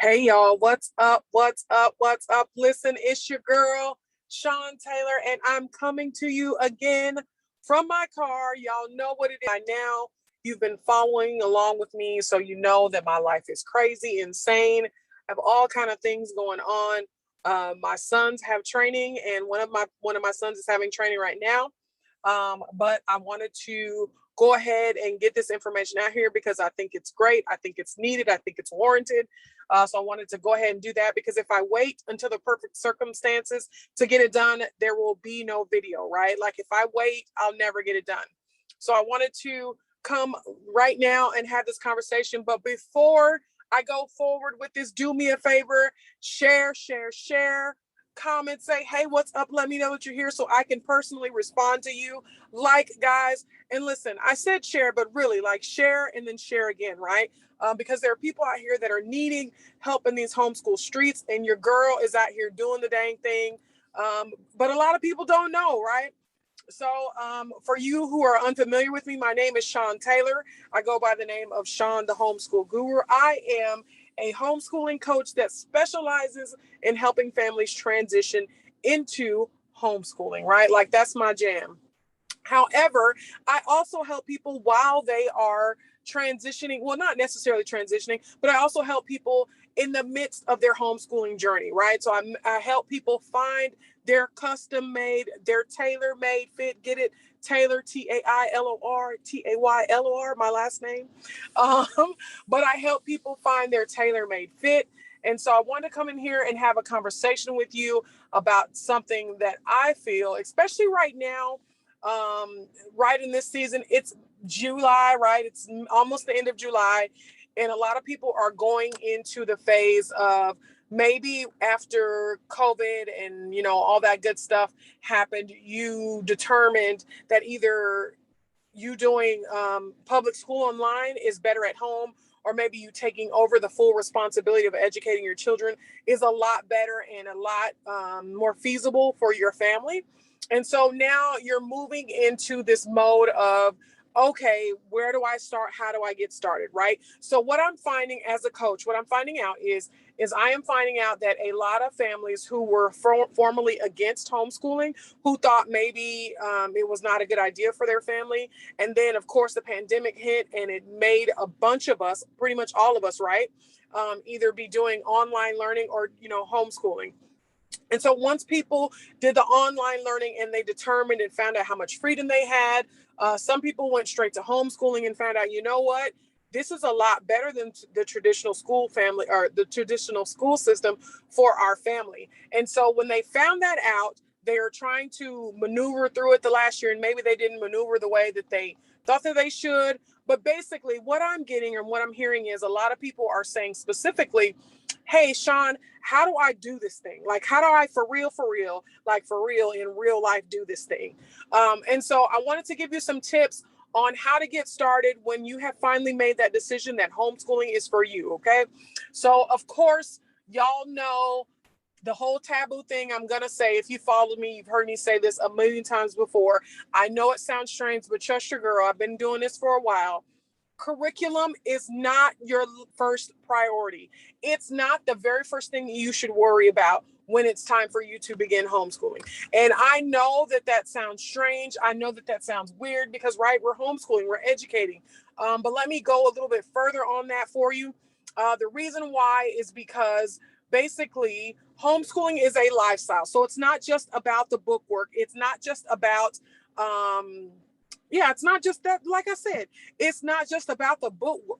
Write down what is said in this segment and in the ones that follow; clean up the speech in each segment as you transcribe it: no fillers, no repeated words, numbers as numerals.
Hey y'all, what's up? What's up? What's up? Listen, it's your girl, Shawn Taylor, and I'm coming to you again from my car. Y'all know what it is by now. You've been following along with me, so you know that my life is crazy, insane. I have all kind of things going on. My sons have training, and one of my sons is having training right now. But I wanted to go ahead and get this information out here because I think it's great. I think it's needed. I think it's warranted. So I wanted to go ahead and do that because if I wait until the perfect circumstances to get it done, there will be no video, right? Like if I wait, I'll never get it done. So I wanted to come right now and have this conversation. But before I go forward with this, do me a favor, share, comment, say, hey, what's up? Let me know that you're here so I can personally respond to you. Like, guys, and listen, I said share, but really like share and then share again, right? Because there are people out here that are needing help in these homeschool streets, and your girl is out here doing the dang thing. But a lot of people don't know, right? So for you who are unfamiliar with me, my name is Shawn Taylor. I go by the name of Shawn, the homeschool guru. I am a homeschooling coach that specializes in helping families transition into homeschooling, right? Like that's my jam. However, I also help people while they are transitioning. Well, not necessarily transitioning, but I also help people in the midst of their homeschooling journey, right? So I help people find their custom made, their tailor made fit. Get it? Taylor, Tailor, Taylor, my last name. Um, but I help people find their tailor made fit. And so I want to come in here and have a conversation with you about something that I feel, especially right now, right in this season. It's July, right? It's almost the end of July, and a lot of people are going into the phase of maybe after COVID and all that good stuff happened, you determined that either you doing public school online is better at home, or maybe you taking over the full responsibility of educating your children is a lot better and a lot more feasible for your family. And so now you're moving into this mode of, okay, where do I start? How do I get started? Right. So what I'm finding as a coach, what I'm finding out is I am finding out that a lot of families who were formerly against homeschooling, who thought maybe it was not a good idea for their family. And then, of course, the pandemic hit and it made a bunch of us, pretty much all of us, right, either be doing online learning or, homeschooling. And so once people did the online learning and they determined and found out how much freedom they had, some people went straight to homeschooling and found out, you know what? This is a lot better than the traditional school family or the traditional school system for our family. And so when they found that out, they are trying to maneuver through it the last year, and maybe they didn't maneuver the way that they thought that they should. But basically what I'm getting and what I'm hearing is a lot of people are saying specifically, hey, Shawn, how do I do this thing? Like, how do I like for real in real life do this thing? And so I wanted to give you some tips on how to get started when you have finally made that decision that homeschooling is for you. Okay. So of course, y'all know the whole taboo thing. I'm going to say, if you follow me, you've heard me say this a million times before. I know it sounds strange, but trust your girl. I've been doing this for a while. Curriculum is not your first priority. It's not the very first thing you should worry about when it's time for you to begin homeschooling. And I know that that sounds strange. I know that that sounds weird because, right, we're homeschooling, we're educating. But let me go a little bit further on that for you. The reason why is because basically homeschooling is a lifestyle. So it's not just about the bookwork. It's not just about, it's not just that, like I said, it's not just about the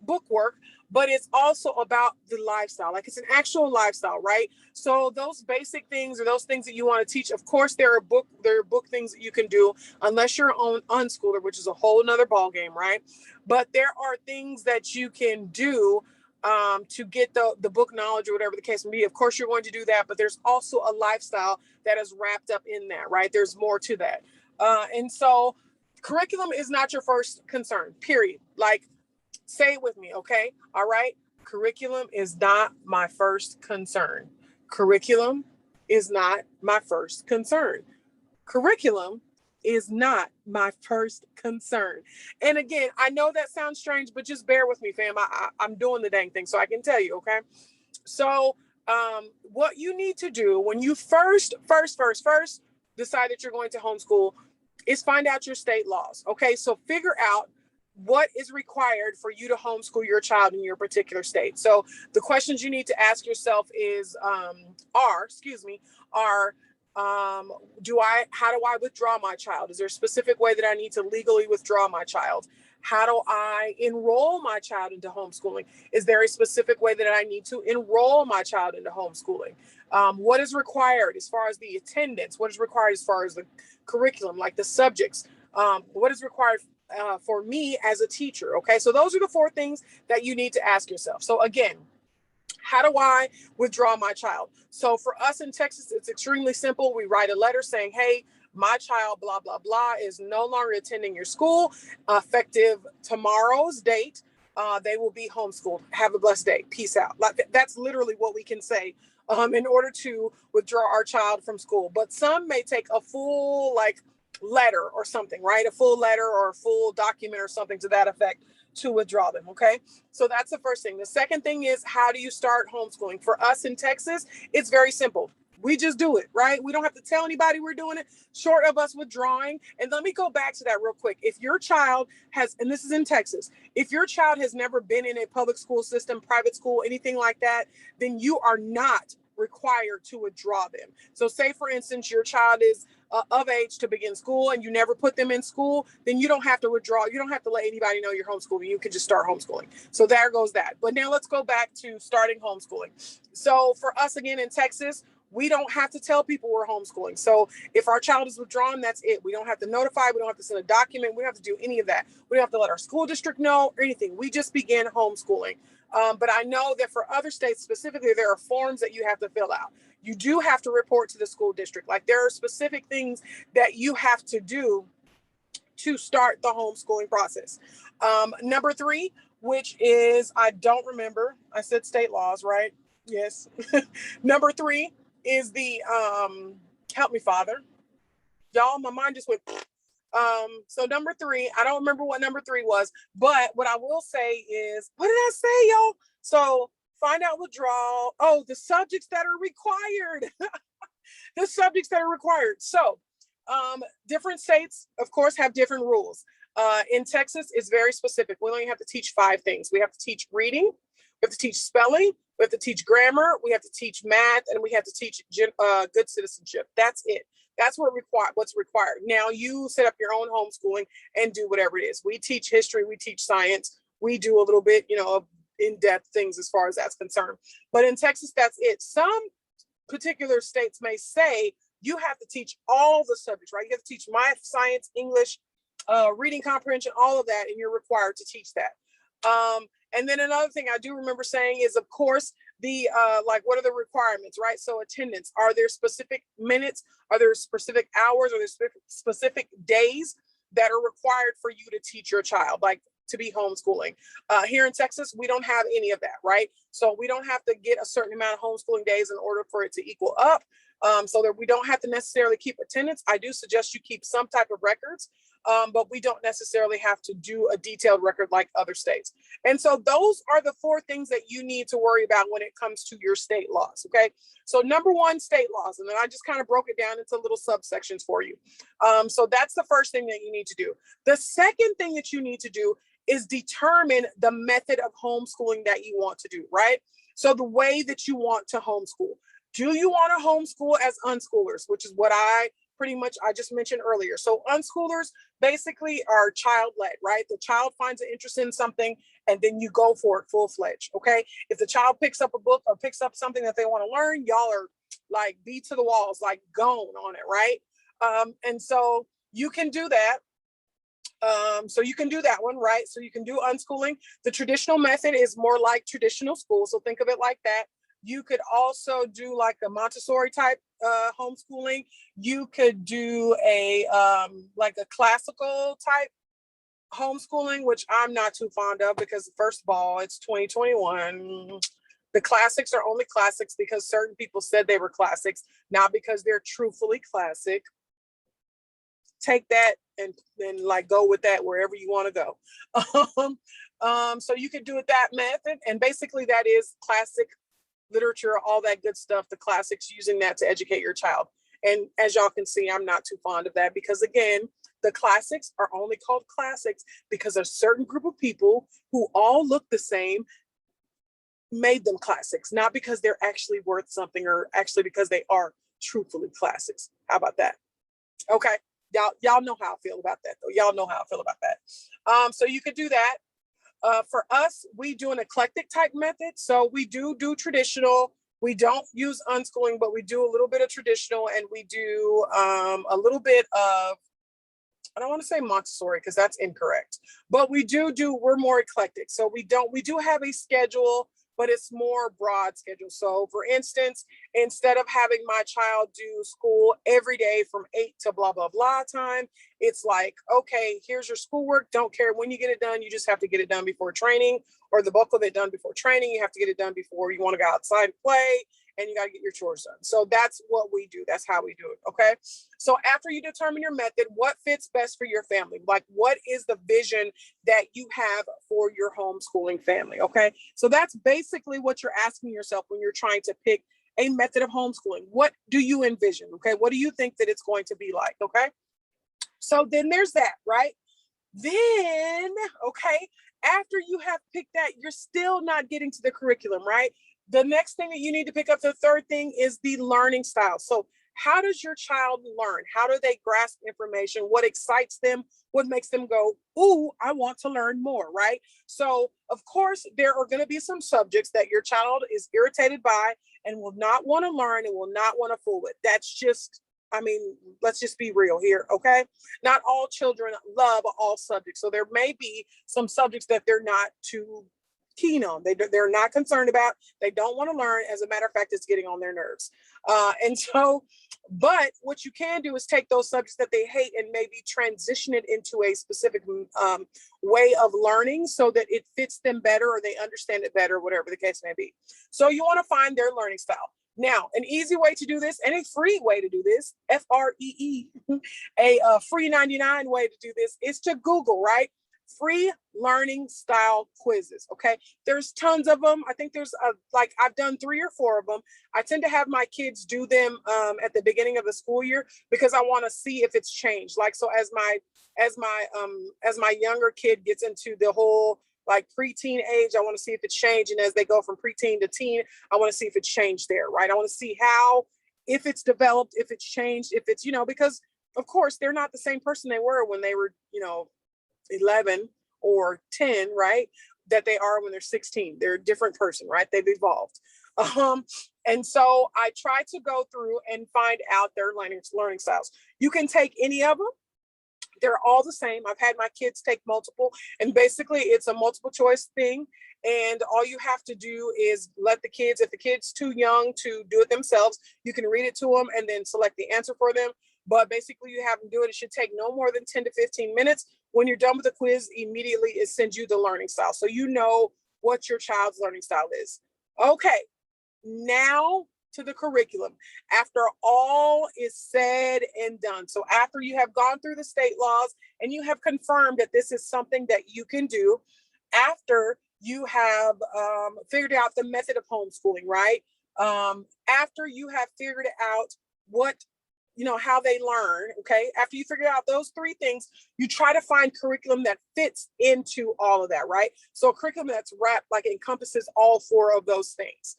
bookwork, but it's also about the lifestyle. Like it's an actual lifestyle, right? So those basic things or those things that you want to teach, of course, there are book things that you can do unless you're an unschooler, which is a whole nother ball game, right? But there are things that you can do to get the book knowledge or whatever the case may be. Of course, you're going to do that, but there's also a lifestyle that is wrapped up in that, right? There's more to that. And so curriculum is not your first concern, period. Like, say it with me, okay? All right? Curriculum is not my first concern. Curriculum is not my first concern. Curriculum is not my first concern. And again, I know that sounds strange, but just bear with me, fam. I'm doing the dang thing, so I can tell you, okay? So what you need to do when you first decide that you're going to homeschool is find out your state laws. Okay, so figure out what is required for you to homeschool your child in your particular state. So the questions you need to ask yourself is are how do I withdraw my child? Is there a specific way that I need to legally withdraw my child? How do I enroll my child into homeschooling? Is there a specific way that I need to enroll my child into homeschooling? What is required as far as the attendance? What is required as far as the curriculum, like the subjects? What is required for me as a teacher? Okay, so those are the 4 things that you need to ask yourself. So again, how do I withdraw my child? So for us in Texas, it's extremely simple. We write a letter saying, hey, my child, blah, blah, blah, is no longer attending your school. Effective tomorrow's date, they will be homeschooled. Have a blessed day. Peace out. Like, that's literally what we can say in order to withdraw our child from school. But some may take a full letter or something, right? A full letter or a full document or something to that effect to withdraw them. Okay. So that's the first thing. The second thing is, how do you start homeschooling? For us in Texas, it's very simple. We just do it, right? We don't have to tell anybody we're doing it, short of us withdrawing. And let me go back to that real quick. If your child has, and this is in Texas, if your child has never been in a public school system, private school, anything like that, then you are not required to withdraw them. So say, for instance, your child is of age to begin school and you never put them in school, then you don't have to withdraw. You don't have to let anybody know you're homeschooling. You can just start homeschooling. So there goes that. But now let's go back to starting homeschooling. So for us, again, in Texas, we don't have to tell people we're homeschooling. So if our child is withdrawn, that's it. We don't have to notify. We don't have to send a document. We don't have to do any of that. We don't have to let our school district know or anything. We just begin homeschooling. But I know that for other states specifically, there are forms that you have to fill out. You do have to report to the school district. Like, there are specific things that you have to do to start the homeschooling process. Number 3, which is, I don't remember. I said state laws, right? Yes. Number 3 is the, help me, Father. Y'all, my mind just went. So number 3, I don't remember what number 3 was, but what I will say is, what did I say, y'all? So find out withdrawal. Oh, the subjects that are required. The subjects that are required. So different states, of course, have different rules. In Texas, it's very specific. We only have to teach 5 things. We have to teach reading, we have to teach spelling, we have to teach grammar, we have to teach math, and we have to teach good citizenship. That's it. That's what's required. Now you set up your own homeschooling and do whatever it is. We teach history, we teach science, we do a little bit, of in-depth things as far as that's concerned. But in Texas, that's it. Some particular states may say you have to teach all the subjects, right? You have to teach math, science, English, reading comprehension, all of that, and you're required to teach that. And then another thing I do remember saying is, of course, the what are the requirements, right? So attendance. Are there specific minutes? Are there specific hours? Are there specific days that are required for you to teach your child, like to be homeschooling? Here in Texas, we don't have any of that, right? So we don't have to get a certain amount of homeschooling days in order for it to equal up. So that we don't have to necessarily keep attendance. I do suggest you keep some type of records, but we don't necessarily have to do a detailed record like other states. And so those are the 4 things that you need to worry about when it comes to your state laws, okay? So number 1, state laws, and then I just kind of broke it down into little subsections for you. So that's the first thing that you need to do. The second thing that you need to do is determine the method of homeschooling that you want to do, right? So the way that you want to homeschool. Do you want to homeschool as unschoolers, which is what I just mentioned earlier. So unschoolers basically are child-led, right? The child finds an interest in something and then you go for it full-fledged, okay? If the child picks up a book or picks up something that they want to learn, y'all are like beat to the walls, like gone on it, right? And so you can do that. So you can do that one, right? So you can do unschooling. The traditional method is more like traditional school. So think of it like that. You could also do like a Montessori type homeschooling. You could do a like a classical type homeschooling, which I'm not too fond of because first of all, it's 2021. The classics are only classics because certain people said they were classics, not because they're truthfully classic. Take that and then like go with that wherever you want to go. So you could do it that method. And basically that is classic literature, all that good stuff, the classics, using that to educate your child. And as y'all can see, I'm not too fond of that because, again, the classics are only called classics because a certain group of people who all look the same made them classics, not because they're actually worth something or actually because they are truthfully classics. How about that? Okay. Y'all know how I feel about that, though. Y'all know how I feel about that. So you could do that. For us, we do an eclectic type method. So we do traditional. We don't use unschooling, but we do a little bit of traditional, and we do a little bit of, I don't want to say Montessori because that's incorrect, but we're more eclectic. So we do have a schedule, but it's more broad schedule. So for instance, instead of having my child do school every day from 8 to blah, blah, blah time, it's like, okay, here's your schoolwork. Don't care when you get it done. You just have to get it done before training, or the bulk of it done before training. You have to get it done before you want to go outside and play, and you got to get your chores done. So that's what we do. That's how we do it. Okay. So after you determine your method, what fits best for your family? Like, what is the vision that you have for your homeschooling family? Okay. So that's basically what you're asking yourself when you're trying to pick a method of homeschooling. What do you envision? Okay. What do you think that it's going to be like? Okay. So then there's that, right? Then, okay, after you have picked that, you're still not getting to the curriculum, right? The next thing that you need to pick up, the third thing, is the learning style. So how does your child learn? How do they grasp information? What excites them? What makes them go, ooh, I want to learn more, right? So of course, there are going to be some subjects that your child is irritated by and will not want to learn and will not want to fool with. That's just, I mean, let's just be real here, okay? Not all children love all subjects. So there may be some subjects that they're not too keen on. They're not concerned about. They don't want to learn. As a matter of fact, it's getting on their nerves. But what you can do is take those subjects that they hate and maybe transition it into a specific way of learning so that it fits them better or they understand it better, whatever the case may be. So you want to find their learning style. Now, an easy way to do this and a free way to do this, FREE, a free 99 way to do this is to Google, right? Free learning style quizzes. Okay. There's tons of them. I think there's like I've done 3 or 4 of them. I tend to have my kids do them at the beginning of the school year because I want to see if it's changed. Like, so as my younger kid gets into the whole like preteen age, I want to see if it's changed. And as they go from preteen to teen, I want to see if it's changed there, right? I want to see if it's developed, if it's changed, if it's, because of course they're not the same person they were when they were, 11 or 10, right? That they are when they're 16. They're a different person, right? They've evolved. And so I try to go through and find out their learning styles. You can take any of them. They're all the same. I've had my kids take multiple, and basically it's a multiple choice thing. And all you have to do is let the kids, if the kid's too young to do it themselves, you can read it to them and then select the answer for them. But basically you have them do it. It should take no more than 10 to 15 minutes. When you're done with the quiz, immediately it sends you the learning style. So you know what your child's learning style is. Okay, now to the curriculum. After all is said and done, so after you have gone through the state laws and you have confirmed that this is something that you can do, after you have figured out the method of homeschooling, right? After you have figured out how they learn, okay? After you figure out those 3 things, you try to find curriculum that fits into all of that, right? So a curriculum that's wrapped, like encompasses all 4 of those things.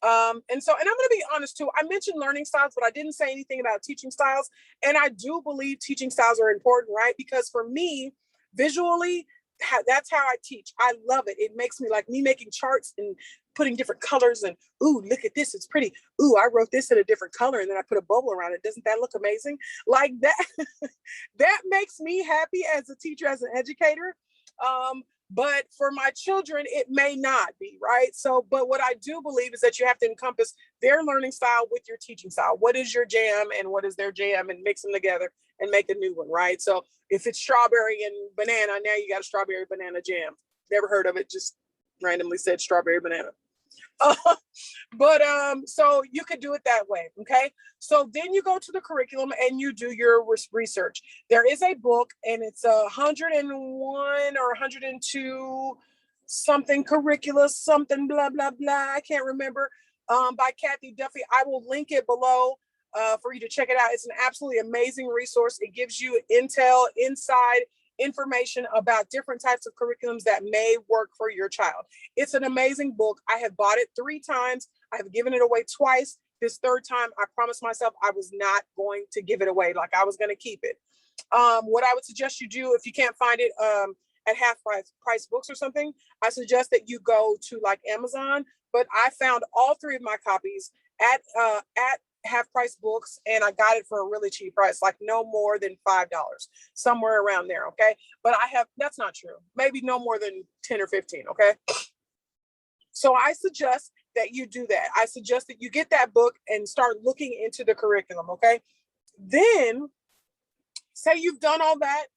And I'm going to be honest too, I mentioned learning styles, but I didn't say anything about teaching styles. And I do believe teaching styles are important, right? Because for me, visually, that's how I teach. I love it. It makes me like me making charts and putting different colors and, ooh, look at this. It's pretty. Ooh, I wrote this in a different color and then I put a bubble around it. Doesn't that look amazing? Like that, that makes me happy as a teacher, as an educator. But for my children, it may not be, right? So, but what I do believe is that you have to encompass their learning style with your teaching style. What is your jam and what is their jam, and mix them together and make a new one, right? So if it's strawberry and banana, now you got a strawberry banana jam. Never heard of it, just randomly said strawberry banana. So you could do it that way. Okay. So then you go to the curriculum and you do your research. There is a book and it's 101 or 102 something curricula, something blah, blah, blah. I can't remember. by Kathy Duffy. I will link it below for you to check it out. It's an absolutely amazing resource. It gives you inside information about different types of curriculums that may work for your child. It's an amazing book. I have bought it 3 times. I have given it away twice. This 3rd time, I promised myself I was not going to give it away. Like, I was going to keep it. What I would suggest you do, if you can't find it at half price books or something, I suggest that you go to like Amazon. But I found all 3 of my copies at half price books, and I got it for a really cheap price, like no more than $5, somewhere around there. Okay. But that's not true. Maybe no more than 10 or 15. Okay. So I suggest that you do that. I suggest that you get that book and start looking into the curriculum. Okay. Then say you've done all that.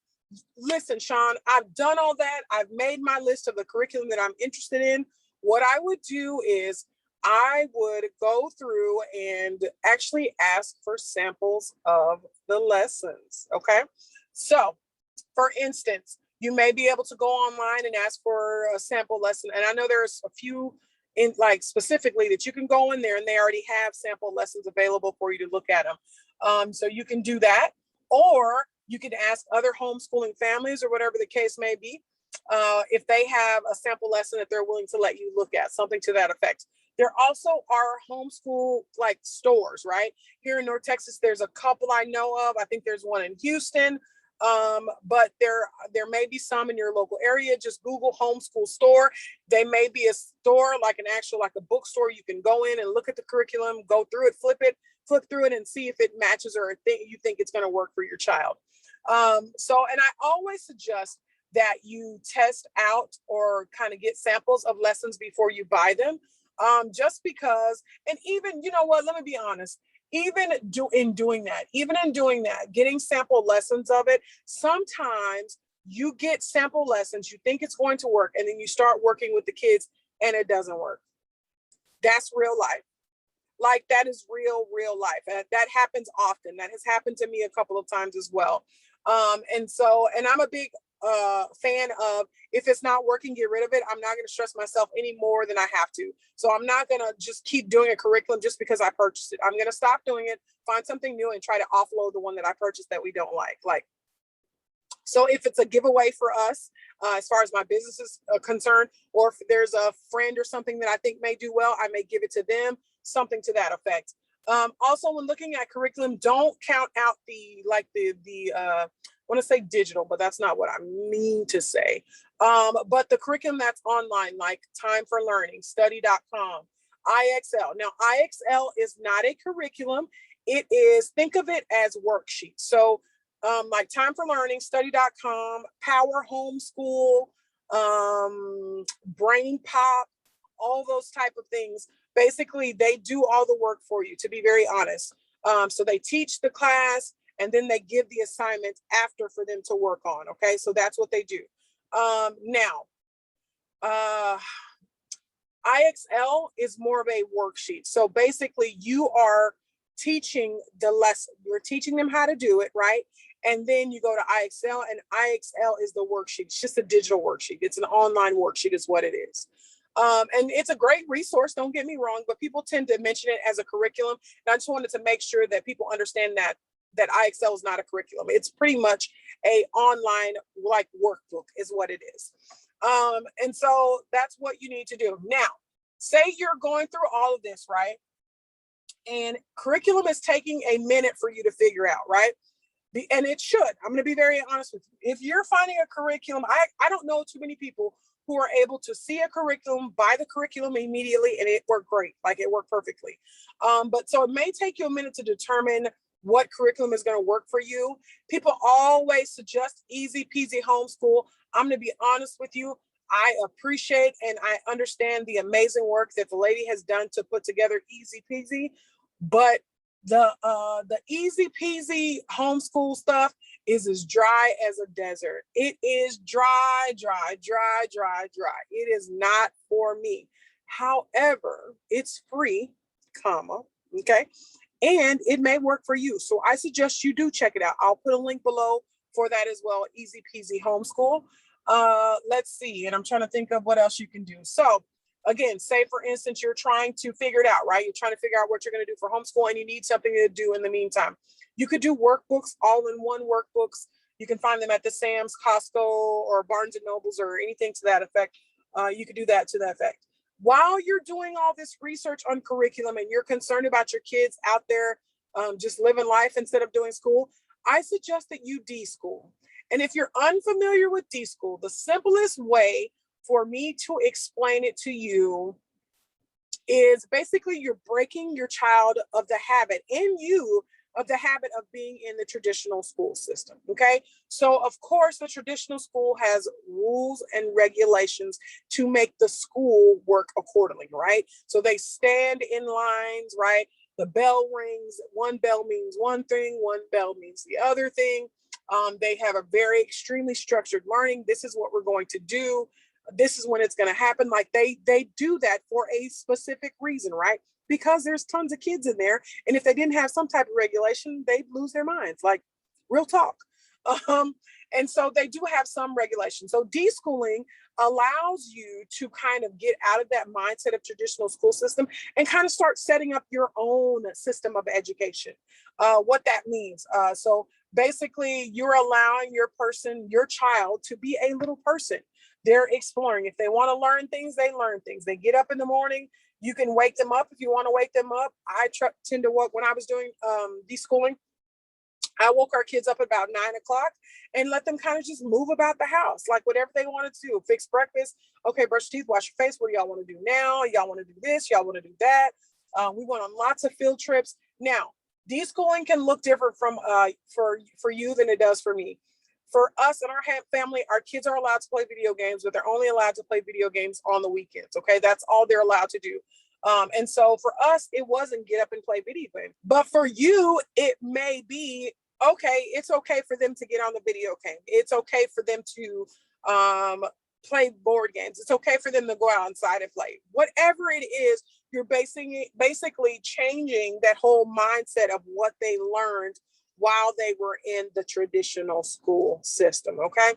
Listen, Shawn, I've done all that. I've made my list of the curriculum that I'm interested in. What I would do is I would go through and actually ask for samples of the lessons. Okay. So for instance, you may be able to go online and ask for a sample lesson. And I know there's a few in like specifically that you can go in there and they already have sample lessons available for you to look at them. So you can do that, or you can ask other homeschooling families or whatever the case may be, if they have a sample lesson that they're willing to let you look at, something to that effect. There also are homeschool like stores, right? Here in North Texas, there's a couple I know of. I think there's one in Houston, but there may be some in your local area. Just Google homeschool store. They may be a store like an actual, like a bookstore. You can go in and look at the curriculum, go through it, flip through it and see if it matches or you think it's going to work for your child. And I always suggest that you test out or kind of get samples of lessons before you buy them. Just because, and even, you know what, let me be honest, even in doing that, getting sample lessons of it, sometimes you get sample lessons, you think it's going to work, and then you start working with the kids and it doesn't work. That's real life. Like, that is real life. And that happens often. That has happened to me a couple of times as well. And I'm a big fan of, if it's not working, get rid of it. I'm not going to stress myself any more than I have to. So I'm not going to just keep doing a curriculum just because I purchased it. I'm going to stop doing it, find something new, and try to offload the one that I purchased that we don't like. So if it's a giveaway for us, as far as my business is concerned, or if there's a friend or something that I think may do well, I may give it to them, something to that effect. Also, when looking at curriculum, don't count out I want to say digital, but that's not what I mean to say. But the curriculum that's online, like Time for Learning, study.com, IXL. Now, IXL is not a curriculum. It is, think of it as worksheets. So like Time for Learning, study.com, Power Homeschool, Brain Pop, all those type of things. Basically, they do all the work for you, to be very honest. So they teach the class, and then they give the assignments after for them to work on. Okay, so that's what they do. Now, IXL is more of a worksheet. So basically, you are teaching the lesson. You're teaching them how to do it, right? And then you go to IXL, and IXL is the worksheet. It's just a digital worksheet. It's an online worksheet is what it is. And it's a great resource, don't get me wrong, but people tend to mention it as a curriculum. And I just wanted to make sure that people understand that IXL is not a curriculum. It's pretty much a online like workbook is what it is. And so that's what you need to do. Now, say you're going through all of this, right? And curriculum is taking a minute for you to figure out, right? And it should. I'm going to be very honest with you. If you're finding a curriculum, I don't know too many people who are able to see a curriculum, buy the curriculum immediately, and it worked great. Like, it worked perfectly. But so it may take you a minute to determine what curriculum is going to work for you. People always suggest easy peasy homeschool. I'm going to be honest with you. I appreciate and I understand the amazing work that the lady has done to put together easy peasy, but the easy peasy homeschool stuff is as dry as a desert. It is dry. It is not for me. However, it's free, okay? And it may work for you. So I suggest you do check it out. I'll put a link below for that as well. Easy peasy homeschool. Let's see. And I'm trying to think of what else you can do. So Again, say for instance, you're trying to figure it out, right? You're trying to figure out what you're going to do for homeschool and you need something to do in the meantime. You could do workbooks, all-in-one workbooks. You can find them at the Sam's, Costco, or Barnes and Nobles, or anything to that effect. You could do that to that effect. While you're doing all this research on curriculum and you're concerned about your kids out there just living life instead of doing school, I suggest that you deschool. And if you're unfamiliar with deschool, the simplest way for me to explain it to you is basically you're breaking your child of the habit of the habit of being in the traditional school system. Okay. So of course the traditional school has rules and regulations to make the school work accordingly, right? So they stand in lines, right? The bell rings, one bell means one thing, one bell means the other thing. They have a very extremely structured learning. This is what we're going to do. This is when it's going to happen. Like they do that for a specific reason, right? Because there's tons of kids in there. And if they didn't have some type of regulation, they'd lose their minds, like real talk. And so they do have some regulation. So deschooling allows you to kind of get out of that mindset of traditional school system and kind of start setting up your own system of education. What that means. So basically you're allowing your child to be a little person. They're exploring. If they want to learn things, they learn things. They get up in the morning. You can wake them up if you want to wake them up. I tend to work when I was doing deschooling. I woke our kids up at about 9 o'clock and let them kind of just move about the house, like whatever they wanted to do. Fix breakfast. Okay, brush your teeth, wash your face. What do y'all want to do now? Y'all want to do this? Y'all want to do that? We went on lots of field trips. Now, deschooling can look different from for you than it does for me. For us and our family, our kids are allowed to play video games, but they're only allowed to play video games on the weekends. Okay, that's all they're allowed to do. And so for us, it wasn't get up and play video games. But for you, it may be, okay, it's okay for them to get on the video game. It's okay for them to play board games. It's okay for them to go outside and play. Whatever it is, you're basically changing that whole mindset of what they learned while they were in the traditional school system, okay?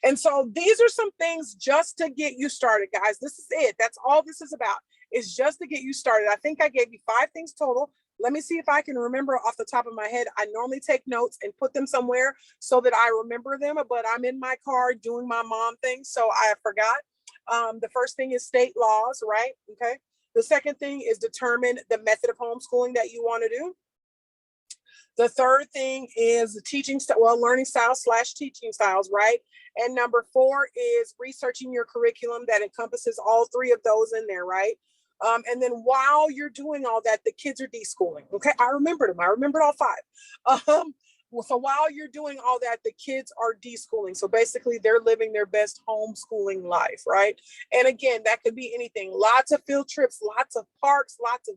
And so these are some things just to get you started, guys. This is it. That's all this is about, is just to get you started. I think I gave you 5 things total. Let me see if I can remember off the top of my head. I normally take notes and put them somewhere so that I remember them, but I'm in my car doing my mom thing, so I forgot. The first thing is state laws, right? Okay. The second thing is determine the method of homeschooling that you want to do. The third thing is the learning styles / teaching styles, right? And number 4 is researching your curriculum that encompasses all 3 of those in there, right? And then while you're doing all that, the kids are deschooling. Okay, I remembered them. I remembered all 5. So while you're doing all that, the kids are deschooling. So basically, they're living their best homeschooling life, right? And again, that could be anything. Lots of field trips, lots of parks, lots of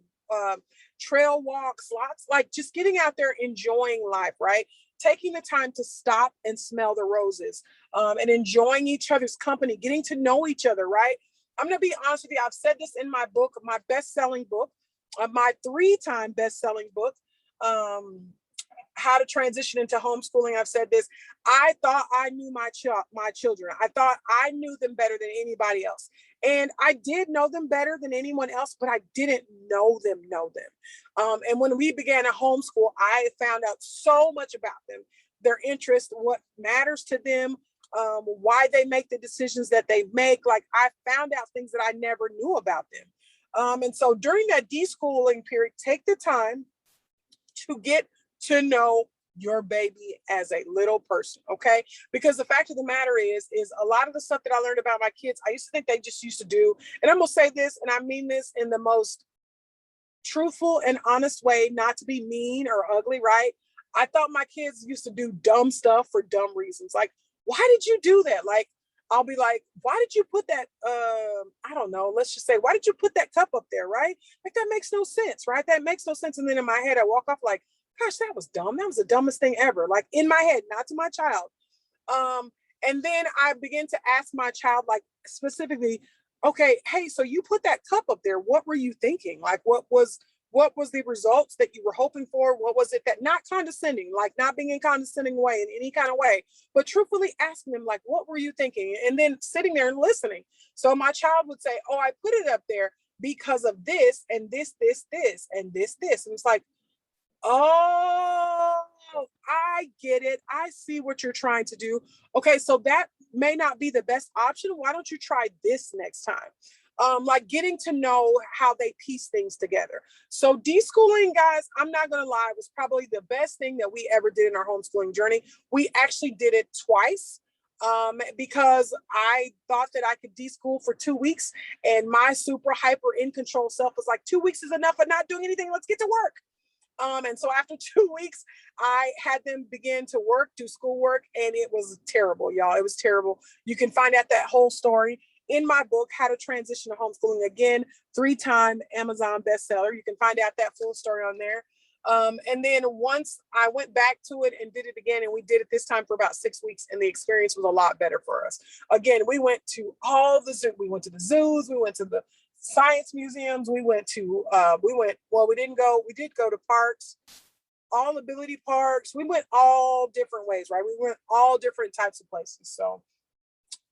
trail walks, lots, like just getting out there, enjoying life, right? Taking the time to stop and smell the roses, and enjoying each other's company, getting to know each other, right? I'm going to be honest with you. I've said this in my book, my best-selling book, my 3-time best-selling book, How to Transition into Homeschooling. I've said this. I thought I knew my children. I thought I knew them better than anybody else. And I did know them better than anyone else, but I didn't know them. And when we began a homeschool, I found out so much about them, their interests, what matters to them, why they make the decisions that they make. Like, I found out things that I never knew about them. And so during that deschooling period, take the time to get to know your baby as a little person, okay? Because the fact of the matter is a lot of the stuff that I learned about my kids, I used to think they just used to do, and I'm gonna say this, and I mean this in the most truthful and honest way, not to be mean or ugly, right? I thought my kids used to do dumb stuff for dumb reasons. Like, why did you do that? Like, I'll be like, why did you put that, I don't know, let's just say, why did you put that cup up there, right? Like, that makes no sense, right? That makes no sense. And then in my head, I walk off like, gosh, that was dumb. That was the dumbest thing ever. Like, in my head, not to my child. And then I begin to ask my child, like, specifically, okay, hey, so you put that cup up there. What were you thinking? Like, what was What was the results that you were hoping for? What was it that, not condescending, like not being in condescending way in any kind of way, but truthfully asking them, like, what were you thinking? And then sitting there and listening. So my child would say, oh, I put it up there because of this and this, and this. And it's like, oh, I get it. I see what you're trying to do. Okay, so that may not be the best option. Why don't you try this next time? Like getting to know how they piece things together. So deschooling, guys, I'm not going to lie, was probably the best thing that we ever did in our homeschooling journey. We actually did it twice. Because I thought that I could deschool for 2 weeks, and my super hyper in control self was like, 2 weeks is enough of not doing anything. Let's get to work. And so after 2 weeks, I had them begin to work, do schoolwork, and it was terrible, y'all. It was terrible. You can find out that whole story in my book, How to Transition to Homeschooling. Again, 3-time Amazon bestseller. You can find out that full story on there. And then once I went back to it and did it again, and we did it this time for about 6 weeks, and the experience was a lot better for us. Again, we went to we went to the zoos, we went to the science museums, we did go to parks, all ability parks. We went all different ways, right? We went all different types of places. So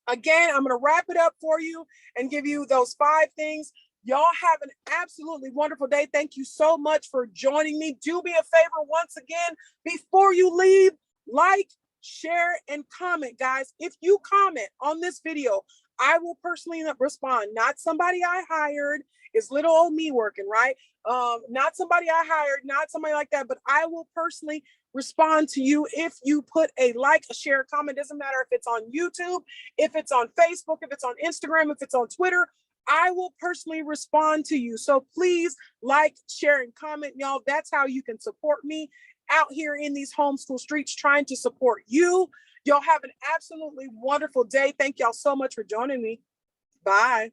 again, I'm going to wrap it up for you and give you those 5 things. Y'all have an absolutely wonderful day. Thank you so much for joining me. Do me a favor once again, before you leave, like, share, and comment, guys. If you comment on this video, I will personally respond. Not somebody I hired. It's little old me working, right? Not somebody I hired, not somebody like that, but I will personally respond to you if you put a like, a share, a comment. Doesn't matter if it's on YouTube, if it's on Facebook, if it's on Instagram, if it's on Twitter. I will personally respond to you. So please like, share, and comment, y'all. That's how you can support me out here in these homeschool streets, trying to support you. Y'all have an absolutely wonderful day. Thank y'all so much for joining me. Bye.